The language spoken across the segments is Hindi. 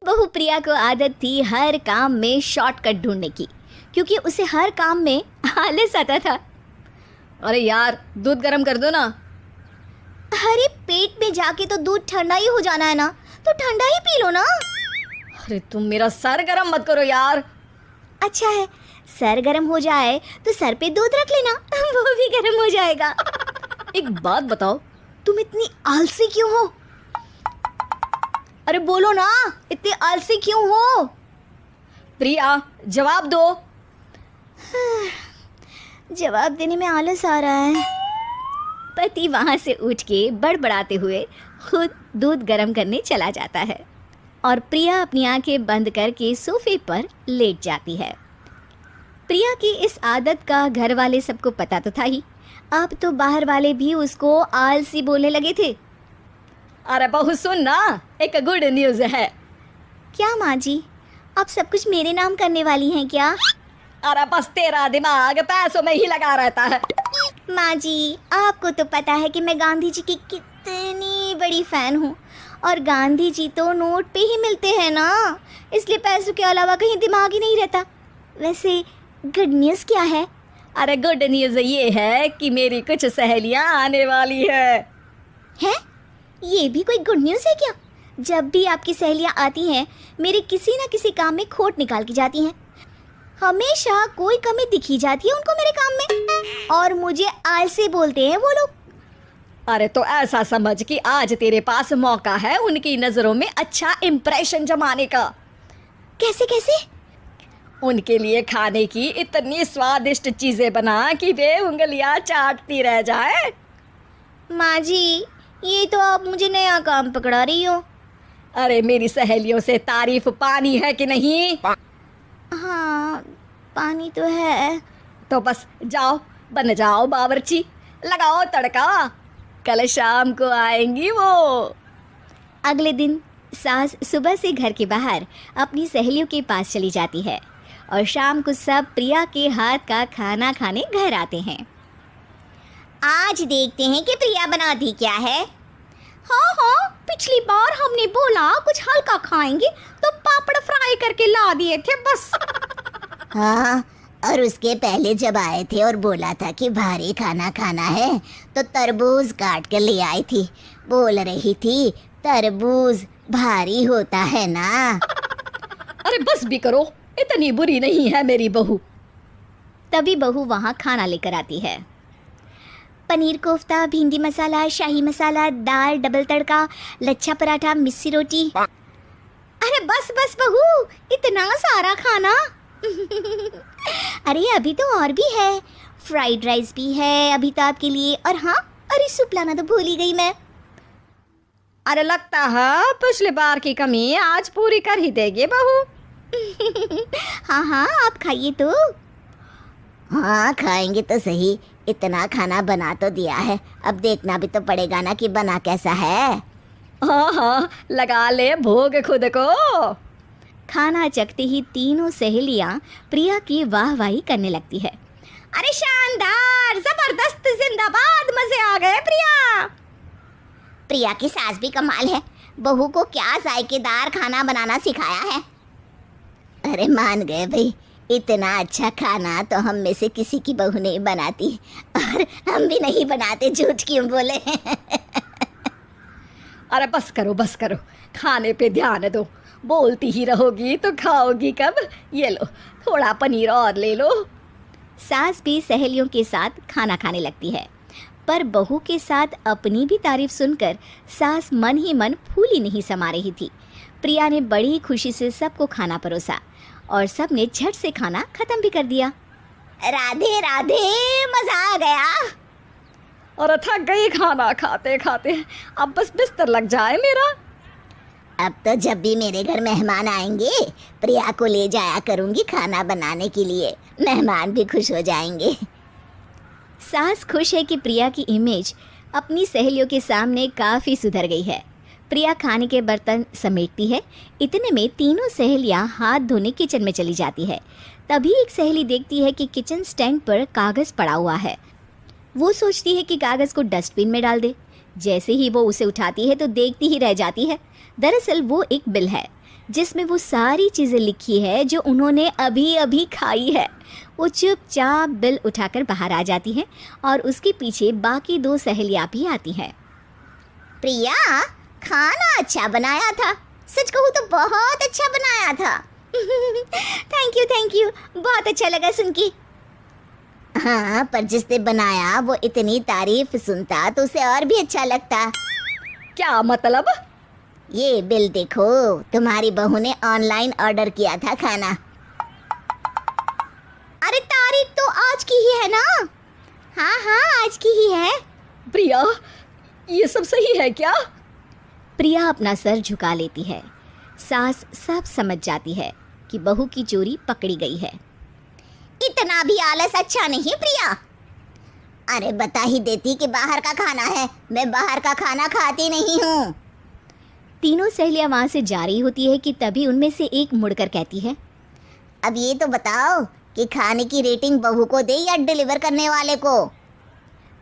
बहू प्रिया को आदत थी हर काम में शॉर्टकट ढूंढने की, क्योंकि उसे हर काम में आलस आता था। अरे यार, दूध गर्म कर दो ना। अरे पेट में जाके तो दूध ठंडा ही हो जाना है ना, तो ठंडा ही पी लो ना। अरे तुम मेरा सर गर्म मत करो यार। अच्छा है, सर गर्म हो जाए तो सर पे दूध रख लेना, वो भी गर्म हो जाएगा। एक बात बताओ, तुम इतनी आलसी क्यों हो? अरे बोलो ना, इतनी आलसी क्यों हो? प्रिया, जवाब दो। जवाब देने में आलस आ रहा है। पति वहां से उठ के बड़बड़ाते हुए खुद दूध गर्म करने चला जाता है और प्रिया अपनी आंखें बंद करके सोफे पर लेट जाती है। प्रिया की इस आदत का घर वाले सबको पता तो था ही, अब तो बाहर वाले भी उसको आलसी बोलने लगे थे। अरे बहू सुन ना, एक गुड न्यूज़ है। क्या माँ जी, आप सब कुछ मेरे नाम करने वाली हैं क्या? अरे बस तेरा दिमाग पैसों में ही लगा रहता है। माँ जी, आपको तो पता है कि मैं गांधी जी की कितनी बड़ी फैन हूँ, और गांधी जी तो नोट पे ही मिलते हैं ना, इसलिए पैसों के अलावा कहीं दिमाग ही नहीं रहता। वैसे गुड न्यूज़ क्या है? अरे गुड न्यूज़ ये है कि मेरी कुछ सहेलियां आने वाली है। हैं? ये भी कोई गुड न्यूज़ है क्या? जब भी आपकी सहेलियां आती हैं, मेरे किसी न किसी काम में खोट निकाल के जाती हैं। हमेशा कोई कमी दिखी जाती है उनको मेरे काम में, और मुझे आलसी बोलते हैं वो लोग। अरे तो ऐसा समझ कि आज तेरे पास मौका है उनकी नज़रों में अच्छा इम्प्रेशन जमाने का। कैसे कैसे? उनके लिए खाने की इतनी स्वादिष्ट चीजें बना कि वे उंगलियां चाटती रह जाए। माँ जी, ये तो आप मुझे नया काम पकड़ा रही हो। अरे मेरी सहेलियों से तारीफ पानी है कि नहीं? हाँ, पानी तो है। तो बस जाओ, बन जाओ बावर्ची, लगाओ तड़का, कल शाम को आएंगी वो। अगले दिन सास सुबह से घर के बाहर अपनी सहेलियों के पास चली जाती है और शाम को सब प्रिया के हाथ का खाना खाने घर आते हैं। आज देखते हैं कि प्रिया बनाती क्या है। हाँ हाँ, पिछली बार हमने बोला कुछ हल्का खाएंगे तो पापड़ फ्राई करके ला दिए थे बस। हाँ, और उसके पहले जब आए थे और बोला था कि भारी खाना खाना है तो तरबूज काट कर ले आई थी। बोल रही थी तरबूज भारी होता है ना। अरे बस भी करो, इतनी बुरी नहीं है मेरी बहू। तभी बहू वहाँ खाना लेकर आती है। पनीर कोफ्ता, भिंडी मसाला, शाही मसाला, दाल, डबल तड़का, लच्छा पराठा, मिस्सी रोटी। अरे बस बस बहू, इतना सारा खाना। अरे अभी तो और भी है, फ्राइड राइस भी है अभी तो आपके लिए, और हाँ, अरे सूप लाना तो भूल ही गई मैं। अरे लगता है पिछली बार की कमी आज पूरी कर ही देगी बहू। हाँ हाँ, आप खाइए तो। हाँ खाएंगे तो सही, इतना खाना बना तो दिया है, अब देखना भी तो पड़ेगा ना कि बना कैसा है। हाँ हाँ, लगा ले भोग खुद को। खाना चखते ही तीनों सहेलियां प्रिया की वाहवाही करने लगती है। अरे शानदार, जबरदस्त, जिंदाबाद, मजे आ गए प्रिया। प्रिया की सास भी कमाल है, बहू को क्या जायकेदार खाना बनाना सिखाया है। अरे मान गए भाई, इतना अच्छा खाना तो हम में से किसी की बहू नहीं बनाती, और हम भी नहीं बनाते, झूठ क्यों बोले। अरे बस करो, खाने पे ध्यान दो, बोलती ही रहोगी तो खाओगी कब। ये लो, थोड़ा पनीर और ले लो। सास भी सहेलियों के साथ खाना खाने लगती है, पर बहू के साथ अपनी भी तारीफ सुनकर सास मन ही मन फूली नहीं समा रही थी। प्रिया ने बड़ी खुशी से सबको खाना परोसा और सब ने झट से खाना खत्म भी कर दिया। राधे राधे, मजा आ गया। और थक गई खाना खाते खाते, अब बस बिस्तर लग जाए मेरा। अब तो जब भी मेरे घर मेहमान आएंगे प्रिया को ले जाया करूंगी खाना बनाने के लिए, मेहमान भी खुश हो जाएंगे। सास खुश है कि प्रिया की इमेज अपनी सहेलियों के सामने काफ़ी सुधर गई है। प्रिया खाने के बर्तन समेटती है, इतने में तीनों सहेलियां हाथ धोने किचन में चली जाती है। तभी एक सहेली देखती है कि किचन स्टैंड पर कागज़ पड़ा हुआ है। वो सोचती है कि कागज़ को डस्टबिन में डाल दे। जैसे ही वो उसे उठाती है तो देखती ही रह जाती है, दरअसल वो एक बिल है। जिसमें वो सारी चीज़ें लिखी है जो उन्होंने अभी अभी खाई है। वो चुपचाप बिल उठाकर बाहर आ जाती है और उसके पीछे बाकी 2 सहेलियाँ भी आती हैं। प्रिया, खाना अच्छा बनाया था, सच कहूँ तो बहुत अच्छा बनाया था। थैंक यू, बहुत अच्छा लगा सुन के। हाँ, पर जिसने बनाया वो इतनी तारीफ सुनता तो उसे और भी अच्छा लगता। क्या मतलब? ये बिल देखो, तुम्हारी बहू ने ऑनलाइन ऑर्डर किया था खाना। अरे तारीख तो आज की ही है ना? हाँ, आज की ही है। प्रिया, ये सब सही है क्या? प्रिया अपना सर झुका लेती है। सास सब समझ जाती है कि बहू की चोरी पकड़ी गई है। इतना भी आलस अच्छा नहीं प्रिया। अरे बता ही देती कि बाहर का खाना है, मैं बाहर का खाना खाती नहीं हूँ। तीनों सहेलियां वहां से जा रही होती है कि तभी उनमें से एक मुड़कर कहती है, अब ये तो बताओ कि खाने की रेटिंग बहू को दे या डिलीवर करने वाले को।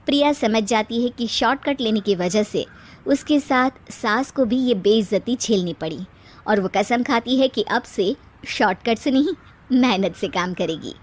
प्रिया समझ जाती है कि शॉर्टकट लेने की वजह से उसके साथ सास को भी ये बेइज्जती झेलनी पड़ी और वो कसम खाती है कि अब से शॉर्टकट से नहीं, मेहनत से काम करेगी।